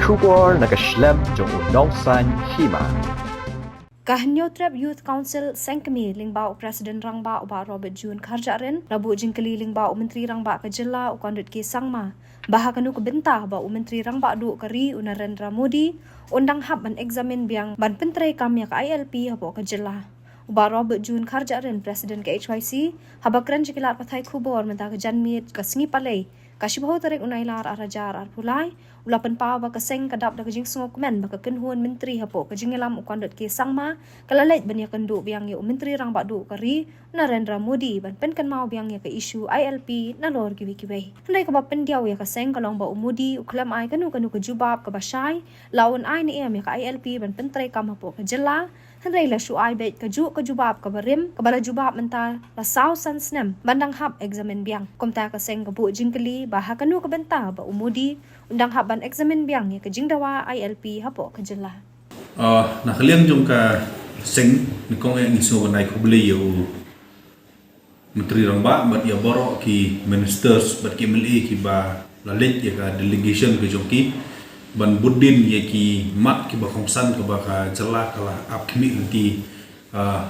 Shubor nakaslem jong unongsan hima. Kahanyo Trap Youth Council Sengkemi lingbao Presiden Rangba uba Robert June Karjaren Rabu jingkeli lingbao Menteri Rangba ke Jela ukandut ki Sangma bahakanu ke bentah ba Menteri Rangba du keri Narendra Modi undang hab ban examen biang ban pentrai kamya ke ILP hapo ke Jela uba Robert June Karjaren Presiden ke HYC habakran jikilat pathai khubor menta ke janmit ke sengi palai kasibho tarik unailar arajar arpulai ulapan pa ba kaseng kadap da kajing sungok men ba kenhuan menteri hapo kajing ngelam ukandot ke Sangma kalalet ban ya kendu biang ya menteri rang ba du kari Narendra Modi ban pen kan mau biang ya ke isu ILP na lor kiwi handai ka ba pendiaw ya kaseng kalong ba Modi uklam ai kanu ke jubab ke basai lawan ai ni em ya ke ILP ban pentrai kam hapo ke Jela handai la shu ai bet ke jubab ke barim ke bala jubab mental la sau san snem bandang hab examen biang komta kaseng ke bu jingkeli bahakanu ke bentah ba Modi undang haban examen biang ya ke jingdawa ILP hapo ke Jela. Nakaliang jong ka seng nikong yang isu kanai kubli yo Menteri Rangba bat ya borok ki ministers bat ki MLA ki ba lalit ya ka delegation ke jongki ban budin ya ki mat ki ba kongsan ke ba ka Jela kala ap kimi nanti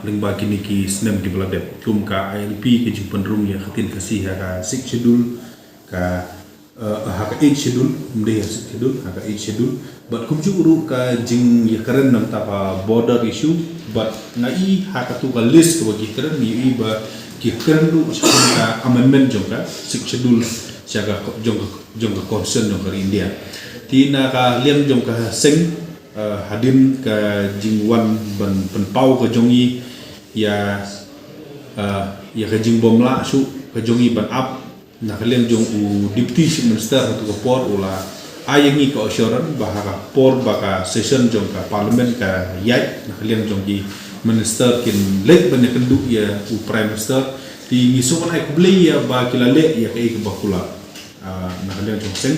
lingba kini ki snem ki beladep kum ka ILP ki jing penrum ya khatin kasih ya ka 6 schedule ka haka 8 schedule mde 6 schedule haka 8 schedule but kum ju uru ka jing ya karen nam ta border issue but ngai haka tu ka list ko gi karen ni ba ki karen ru ka amendment jong ka 6 schedule siaga jong ka concern no ka India tina ka liam jong ka seng hadin ka jing wan ban penpau ka jongi ya ka jing bomla su ka jongi ban up nakaliang jong u deputy minister hatu ka por ula ayangi ka assurance bahaka por baka session jong ka parliament ka yai nakaliang jong ki minister kin lek ban kendu ya u prime minister ti ngisuman ai kubli ya ba kilale ya ka ik bakula nakaliang jong seng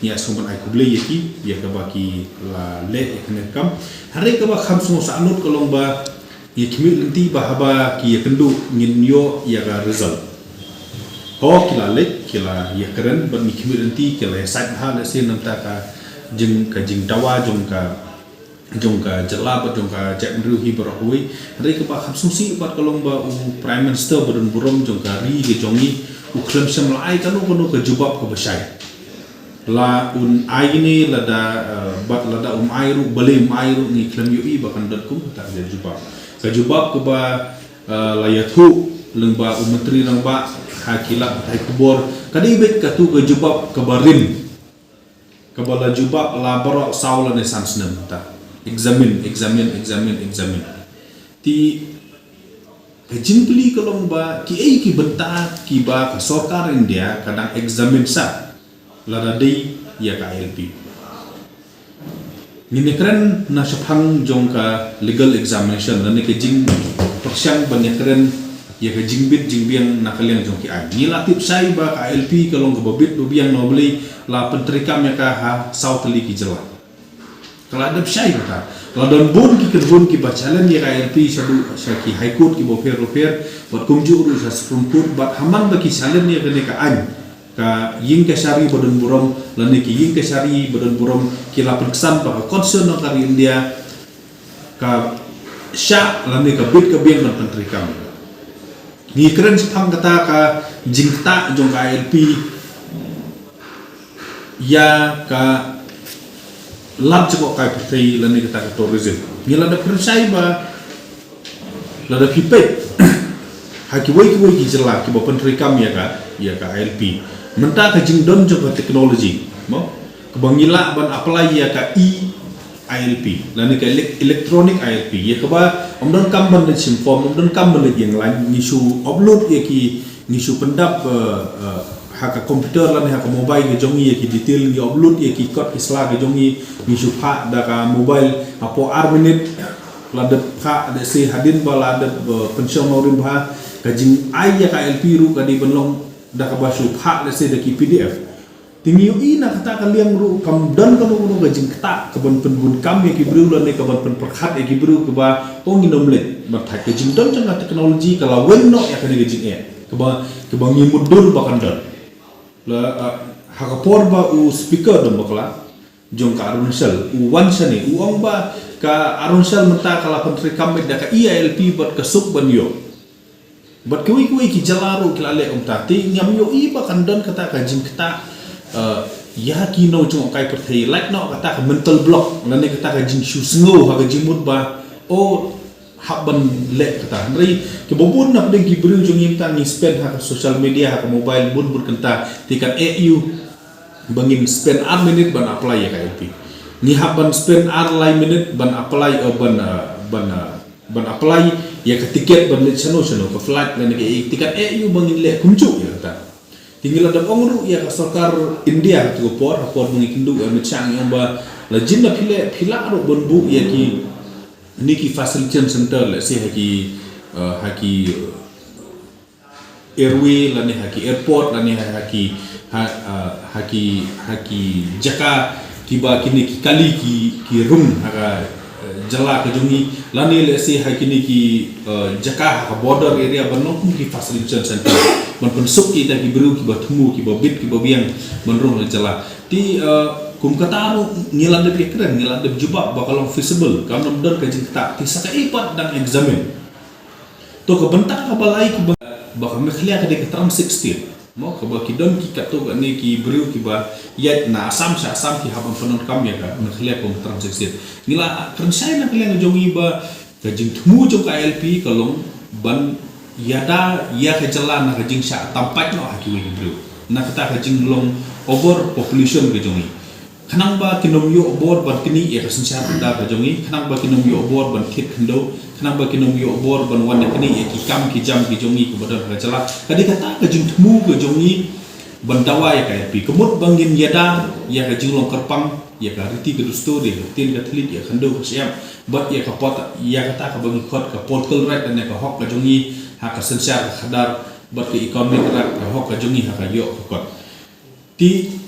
ya suman ai kubli ya ki ya ka baki la le ek kam hari ka ba khamsu sanut kolong ba ya kimi lenti ba haba ki ya kendu ngin yo ya ka result kila lek kila ya keren ban mi kimi nanti kila ya side ha le sin namta ka jing dawa jong ka Jela ba jong ka jak mru hi barahui hari ka ba khamsu si bat kolong ba prime minister badun burom jong ka ri ge jongi u klem sam lai kanu ke jubab ka basai la un ai ni lada bat lada ai ru bale ai ru ni klem yu i ba kan dat kum ta le jubab ka jubab ka ba la ya thu lengba menteri Rangba hakila tai kubor kadibet katu ke jubab ke barim ke bala jubab la barok saula ne sansnem ta examine ti kejimpli kolong ba ki benta ki ba ka sarkar India kadang examine sa la dai ya ka ILP ni nekren na saphang jongka legal examination la ne ke jing persyang banyakren ya ke jingbit nakaliang jongki ai ni latip sai ba ka LP kalong ke babit biang no beli la pentrikam ya ka ha south li ki Jela kala adab sai ka la don bon ki kedbon ki bacalan ya ka LP sadu syaki high court ki bofer buat kumju uru sa supreme court bat haman ba ki salen ya kene ka an ka ying ke syari bodon burom la ne ki ying ke syari bodon burom ki la perkesan ba concern no ka India ka sya la ne ka bit ka biang ban pentrikam ni keren sepang kata ka jingta jong ka ILP ya ka lab joko ka putri lani kata tourism ni lada persai ba lada pipet haki woi ki Jela ki bopen trikam ya ka ILP menta ka jingdon joko teknologi mo kebangila ban apply ya ka ILP lani ka electronic ILP ya ka ba omdon kam ban de form omdon kam ban yang lain nisu upload ya ki nisu pendap haka komputer lan haka mobile ke jongi ya ki detail ni upload ya ki code isla ke jongi nisu pha da ka mobile apo minute la de pha de se hadin bala de pension norim ba ka jing ai ya ka LP ru ka di benlong da ka basu pha de se de ki PDF tingiu ina kata kaliang ru kam dan kamu ru gajing kata kebon penbun kam ya kibru lan ne kebon pen perkhat ya kibru ke ba ong inomlet ba thak gajing don jang teknologi kala wenno ya kene gajing ke ba ngimudur bakan don la hakapor ba u speaker dom bakla jong ka Arunshal wan sani uang ba ka Arunshal menta kala pentri kambet da ka ILP bat ka suk ban yo bat kui ki jalaru kilale tati nyam yo iba kandan kata ka jing kata ya ki no jong kai perthai like no kata ka mental block lane kata ka jing shu sngo ha ka jing mut ba o haban le kata nri ke bobun na pdeng ki bru jong yim ta ni spend ha social media ha mobile bun kanta tikan EU bangin spend ar minute ban apply ya KLP ni haban spend ar lai minute ban apply ban apply ya ke tiket ban le chano ke flight dan ke tiket EU bangin le kumcu ya kata tinggal ada ongru ya ka sarkar India tu por mengikindu mechang yang ba la jinna phila ro bon bu ya ki niki facilitation center le se haki airway lani haki airport lani haki jaka kiba kini ki kali ki room haka jala ke jungi lani le se haki niki jaka haka border area banok ki facilitation center man pensuk kita ki beru ki batmu ki bit ki biang menrung le jala ti kum kataru ngilade keren ngilade jubab bakalong visible kam namdon ka jing tak ti saka ipat dan examine to ka bentak ka balai ki baka mekhlia ka de tram 16 mo ka ba ki don ki ka to ne ki bru ki ba yat na asam ki haban fanon kam ya ka mekhlia ko tram 16 ngila kan sai na kalian jongi ba ka jing thumu jong ka LP kalong ban yada ya ka jala na ka jing sha tampat no haki wi bru na kata ka jing long over population ke jongi kanang ba kinom yo obor ban kini ya kasen sha da ka jongi kanang ba kinom yo obor ban kit khndo kanang ba kinom yo obor ban wan kini ya ki kam ki jam ki jongi ko badar ka jala kadi kata ka jing thumu ke jongi ban dawa ya ka pi kemut bangin yada ya ka jing long kerpang ya ka riti ke dusto de tin ka thlit ya khndo ko siam bat ya ka pot ya kata ka bangi khot ka portal right dan ka hok ka jongi ha ka sen sha khadar bat ke economic right ka hok ka jongi ha ka yo ko ti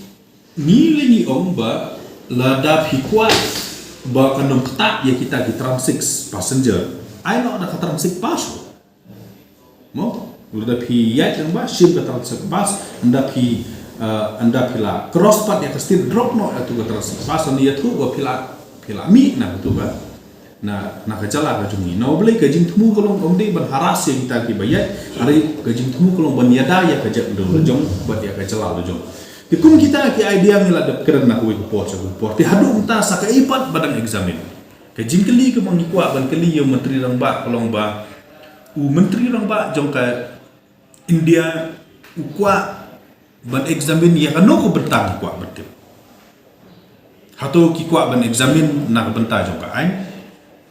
ni lengi ong ba lada phikwa ba kanong kata ya kita di tram 6 passenger ai no ada tram 6 pas mo lada phi ya yang ba ship ka tram 6 pas anda phi la cross part ya kastir drop no atu ka tram 6 pas ni ya thu ba phila mi na tu ba na ka jala ka jungi no boleh ka jing thumu kolong om de ban haras ya kita ki bayat hari ka jing thumu kolong ban yada ya ka jak do jong ba ya ka jala do jong Ikum kita ki idea ngila dap keren nak wei report ti hadu unta saka ipat badang examine ke jingkeli ke mangikwa ban keli yo menteri rang ba kolong ba menteri rang ba jong ka India ukwa ban examine ya kano ko bentang kwa betul hatu ki kwa ban examine nak benta jong ka ai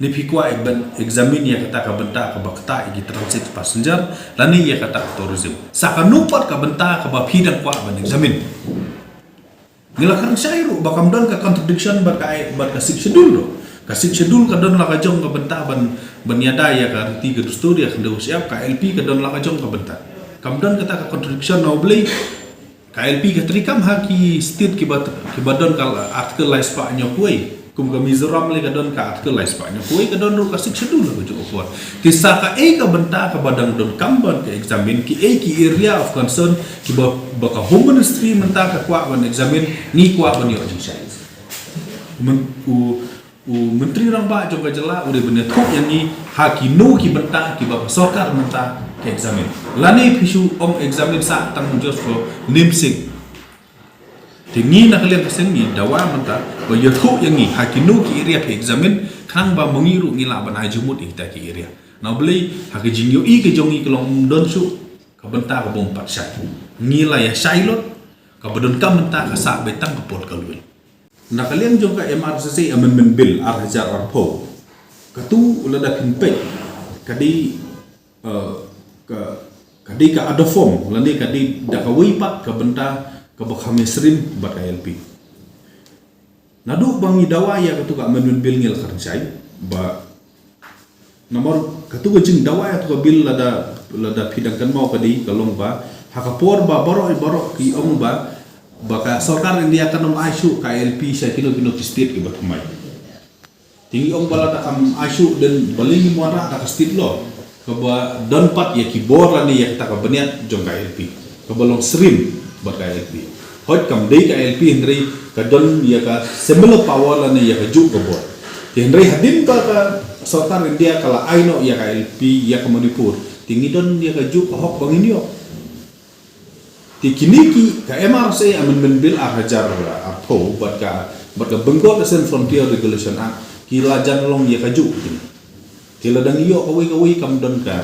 ni pikwa ban examine ya kata ka benta ka bakta igi transit passenger lani ya kata tourism saka nupat ka benta ka ba phidang kwa ban examine ngila kan syairu bakam don ka contradiction bat ka schedule do ka schedule ka don la ka jong ka benta ban yada ya ka riti ke story ya kendo siap ka LP ka don la ka jong ka benta kam don kata ka contradiction no beli ka LP ka trikam ha ki state ki badon ka article la spa nyokuai kum ka Mizoram le ka don ka article la spa nyokuai ka don ka schedule ka jo ko kisa ka ka benta ka badang don kamban ka examine ki ki area of concern ki baka home ministry menta ka kwa ban examine ni kwa ban yo jisai menteri rang ba jong ka jala ure benet thok yang ni ha ki no ki benta ki baka sarkar menta ka examine lani phisu om examine sa tang jos ko nimsik tingi na kalian kaseng ni dawa menta ba yo thok yang ni ha ki no ki area ka examine khang ba mengiru ngila ban hajumut ita ki area na beli ha ki jingyo ke jongi kelong don su ka benta ka bom pat syai ngila ya shailot ka badon ka menta ka sa betang ka pot kalul na kalian jong ka MRCC amendment bill ar-hajar arpo katu ulada pinpe kadi ka ada form lani kadi da ka wipat ka benta ka bakhame srim bat LP nadu bangi dawa ya katu ka amendment bill ngil kan syai ba nomor katu jing dawa ya tu ka bill lada pidangkan mau kadi kalong ba hakapor ba baro ki om ba baka sarkar India kan aisyu KLP saya kilo state ki batumai tinggi om bala ta kam aisyu dan balingi muara ta state lo ka ba don pat ya ki bor ni ya ta ka beniat jong KLP ka balong srim bat KLP hot kam dei ka LP Henry ka don ya ka similar power la ne ya ka juk ka bot Henry hadim ka sarkar India kala aino ya ka LP ya ka Manipur tingi don ya ka juk hok bangin yo ti kini ki ka MRC amendment bill hajar apo buat ka Bengal Asian Frontier Regulation Act kila jan long ya ka juk kila dang yo kawai kam don ka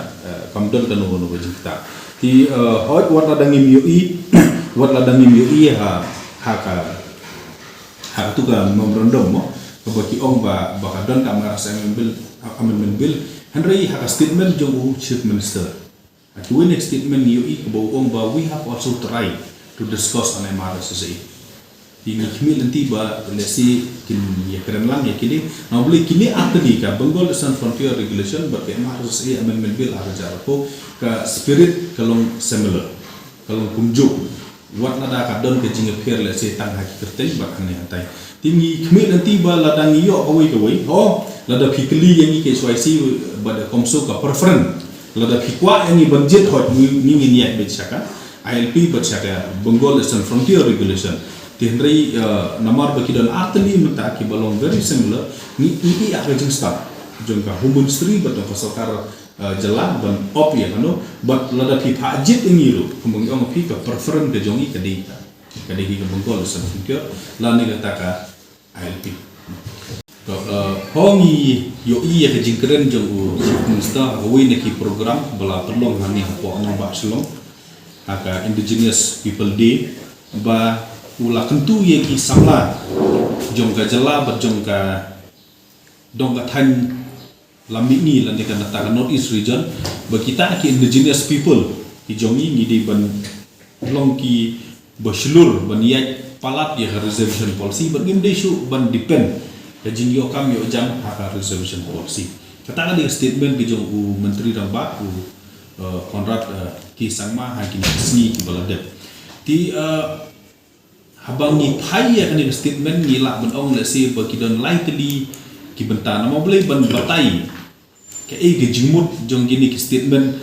no kita ti hot wat la dangim yo i wat la dangim yo i ha tu ka memorandum mo kabaki ong ba ka don ka marasa amendment bill Henry ha statement jong chief minister at when statement yo i kabo ong ba we have also tried to discuss on MRSA ini kimi nanti ba lesi kin ya keren lang ya kini na boleh kini atli ka Bengal Asian Frontier Regulation ba ke MRSA amendment bill ada jar ko ka spirit kalong similar kalong kumjuk wat nada ka don ke jinga pher lesi tang haki kerteng ba kan hantai tingi kimi nanti ba ladang yo kawai lada fikli yang ke SYC ba da komso ka preference lada fikwa yang budget hot ni niat becaka ILP becaka Bengal Asian Frontier Regulation Henry namar bagi dan artli menta ki balong very similar ni ini ada jeng start jeng ka home ministry betul ka sarkar jalan ban op ya kano but lada pi hajit ini ru kembang ong pi ka preference ke jongi ke di ki Bengal Asian Frontier la ni kata ka ILP hongi yo iya ke jeng keren jeng minister hawi ne ki program bala perlong hani po ngba selong aka indigenous people day ba ula kentu ye ki samla jong ka jala berjong ka dong ka than lambi ni lan ka nata ka north east region ba kita ki indigenous people ki jongi ni de ban long ki baslur ban yat palat ye reservation policy bergim de shu ban depend ka jing yo kam yo jam ha reservation policy kata ka statement ki jong menteri ramba Konrad ki sangma ha ki sni ki balade ti habang ni pai ya kan statement ni lak ban ong lesi bagi don lightly ki benta nama boleh ban batai ke ge jimut jong gini ki statement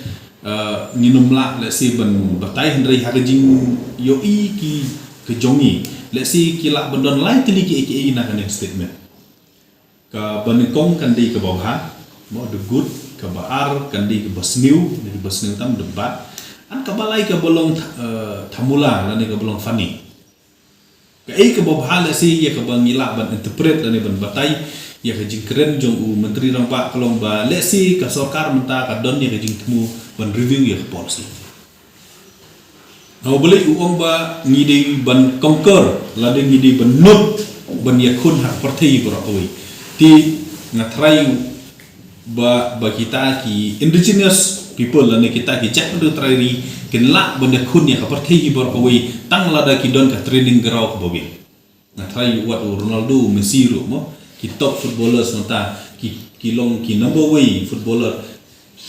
ni numla lesi ban batai hendrai ha jing yo i ki ke jongi lesi ki lak ban don lightly ki ina kan statement ka ban kong kan di ke bawah mo the good ke baar kan di ke basniu tam debat an ka balai ke bolong thamula lan ke bolong fani ke bobhal si ya ke bang ngilak ban interpret dan ban batai ya ke jing keren jong menteri rampak kelong ba lesi ka sarkar menta ka don ya ke jing temu ban review ya ke policy no boleh uong ba ngide ban conquer lade ngide ban not ban ya kun hak partai berawi ti ngatrai ba kita ki indigenous people lane kita ki cek do trai kenla benda kun ya partai berawi tang lada ki don ka training ground ka bobi na try what Ronaldo Messi ro mo ki top footballers nota ki long ki number way footballer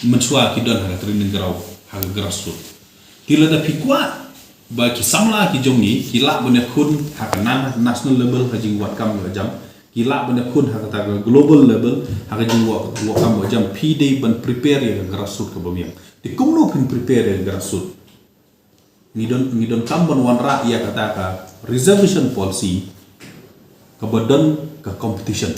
mensua ki don ka training ground ha grassroots ti lada pikwa ba ki samla ki jongi ki la benda kun ha kana national level ha jing wat kam jam ki la benda kun ha kata global level ha jing wat kam jam p day ban prepare ya grassroots ka bobi ti kumno pin prepare ya grassroots ngidon kamban wanra ia kata ka reservation policy kebadan ke competition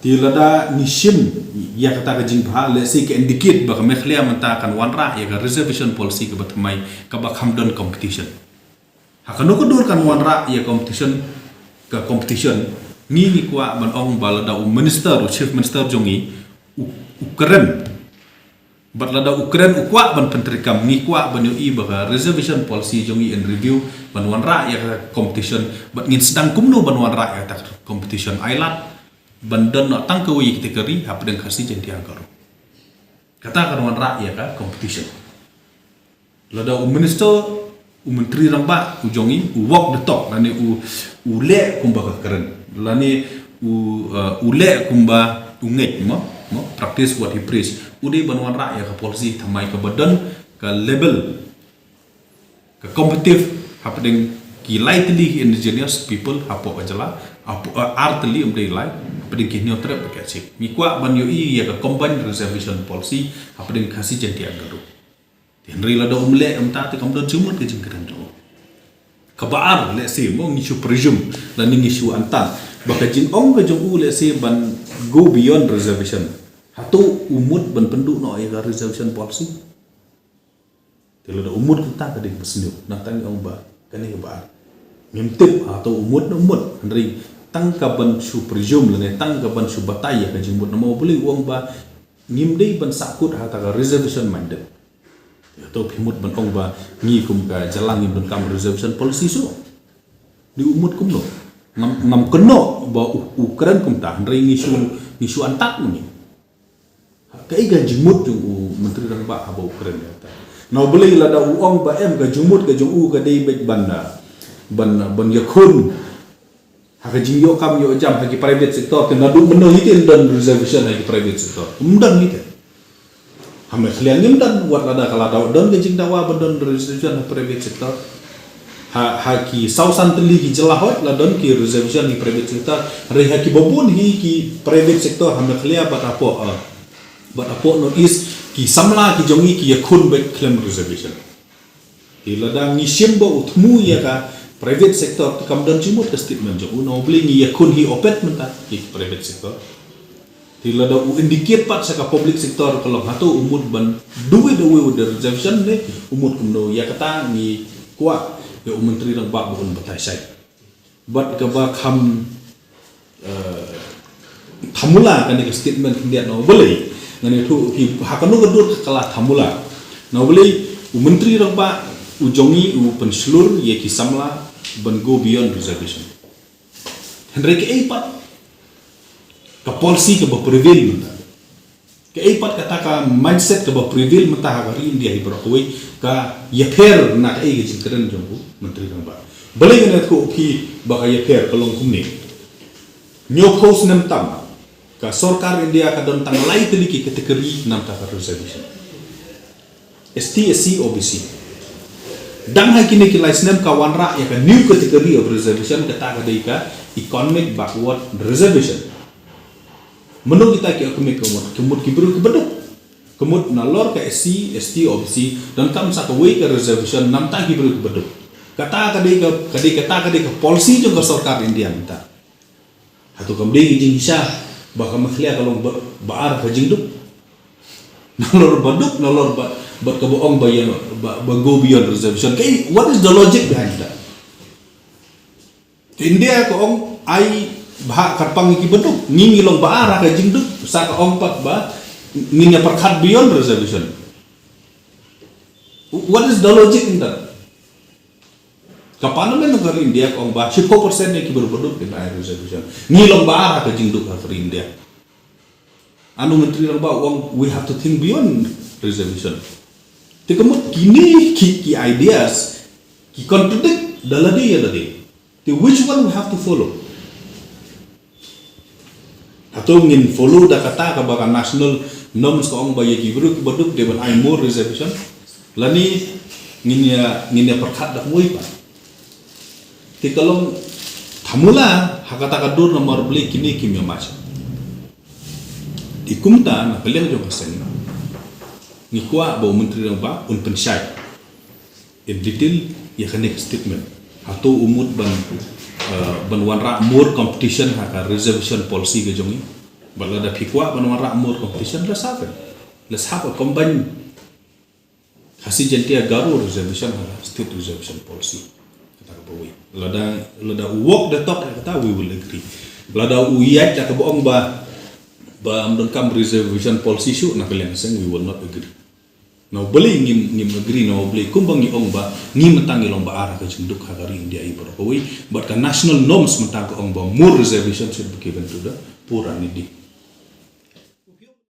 tilada nisim ia kata ka jing bha le si ke indicate ba ka mekhlia mentakan wanra ia ka reservation policy ke batmai ka ba kamdon competition hakano ko dur kan wanra ia competition ni kwa ban ong balada minister chief minister jongi ukeren Batlada Ukraine ukwa ban pentrikam ngikwa ban yoi ba reservation policy jongi in review ban wanra ya competition bat ngin sedang kumno ban wanra ya tak competition ailat ban don tang ke wi kategori hap deng khasi jenti agaro kata kan wanra ya ka competition lada minister menteri ramba ujongi walk the talk lani le kumba keren lani le kumba ungek mo practice what he preach udah bantuan rakyat ke polisi thamai ke badan ke level ke kompetitif apa dengan ki lightly indigenous people apa ajala apa artly umdai lai apa dengan ki neutral pakai cik mikwa ban yo i ya ke combined reservation policy apa dengan kasih jenti agaru Henry la da umle amta te kam don jumut ke jingkran jo kabar le se mo ngishu presume la ni ngishu antan baka jin ong ke jong le se ban go beyond reservation hatu umut ban penduk no ya reservation policy telo da umut kita ka ding pesnu na tang ong ba kani ke ba ngimtip atau umut no umut Henry tang ka ban su presume le tang ka ban su bataya ka jingmut no mo beli uang ba ngimdei ban sakut hata ka reservation minded atau pimut ban ong ba ngi kum ka jalangi ban kam reservation policy so di umut kum no ngam keno ba ukran kum ta ndai ngisu antak ni ka iga jimut jung menteri rang ba aba ukran ya ta na boleh la da uang ba em ga jumut ga jung ga dei bet ban yakun ha jing yo kam yo jam ha private sector ke na du beno hitin dan reservation ha private sector umdan ni hame khliangim dan wat ada kala daw don ke jing dawa badon reservation private sector ha ki sausan teli ki jelahot la don ki reservation ni private sector re ha ki babun hi ki private sector hame khlia bat apo no is ki samla ki jongi ki yakun bet claim reservation ila da ngi shimbo utmu ya ka private sector kam don jimut ke statement jo no bli ngi yakun hi opet menta ki private sector tila da indicate pat sa ka public sector kalau hatu umut ban duwe the reservation ne umut kumno ya kata ni kwa ya menteri rang ba bun batai sai but ka ba kham thamula kan ni statement dia no boleh ngani thu ki hakanu gadur kala thamula no boleh menteri rang ba ujongi penslur ye ki samla ban go beyond reservation Henry ke pat ka policy ka ba prevail menta ka ipat kata ka mindset ka ba prevail menta ha ri India hi brokoi ka yaper na ka ege jingkran jombu menteri rang ba bale ngana ko ki ba ka yaper kalong kumni nyo post nam tam ka sarkar India ka don tanglai teli ki kategori nam ta ka reservation ST SC OBC dang ha kini ki license ka wanra ya ka new category of reservation kata ka dei ka economic backward reservation menurut kita ki akumik kemut kibru kebeduk kemut nalor ke SC ST OBC dan kam sa ka we ke reservation nam ta kibru kebeduk kata ka dei ka policy jong ka sarkar India minta hatu kam dei jing hisha ba ka makhlia kalong baar ka jingduk nalor baduk nalor ba ka boong ba yan ba go beyond reservation kay what is the logic behind that India ko ong ai bah karpang ki beduk ngingi long baara ka jingduk sa ka ompat ba nginya perkhat beyond reservation what is the logic in that kapano men negara India ko ba 10% ni ki beduk di air reservation ngilong baara ka jingduk ka India anu menteri rang ba we have to think beyond reservation tekemut kini ki ideas ki contradict daladi ya tadi which one we have to follow atau ngin follow da kata ka baka national norms ko ong baye ki beduk de ban ai more reservation lani nginya perkhat dak moi pa ti kalong thamula hakata ka dur nomor beli kini kimya mas di kumta na kalian jo kasen ni kwa ba menteri rang ba un pensyai in detail ya kanik statement atau umut ban wanra more competition haka reservation policy ke jongi bala da pikwa ban wanra more competition let's have a combine hasi jentia garu reservation haka state reservation policy kata ka bawi lada walk the talk kata we will agree lada uyat da ka boong ba amdon kam reservation policy su na kalian seng we will not agree no boleh ngim agree no boleh kumbang ni ong ba ngim mentangi long ba arah ke jinduk hagari India i but ka national norms mentang ko ong ba more reservation should be given to the poor and needy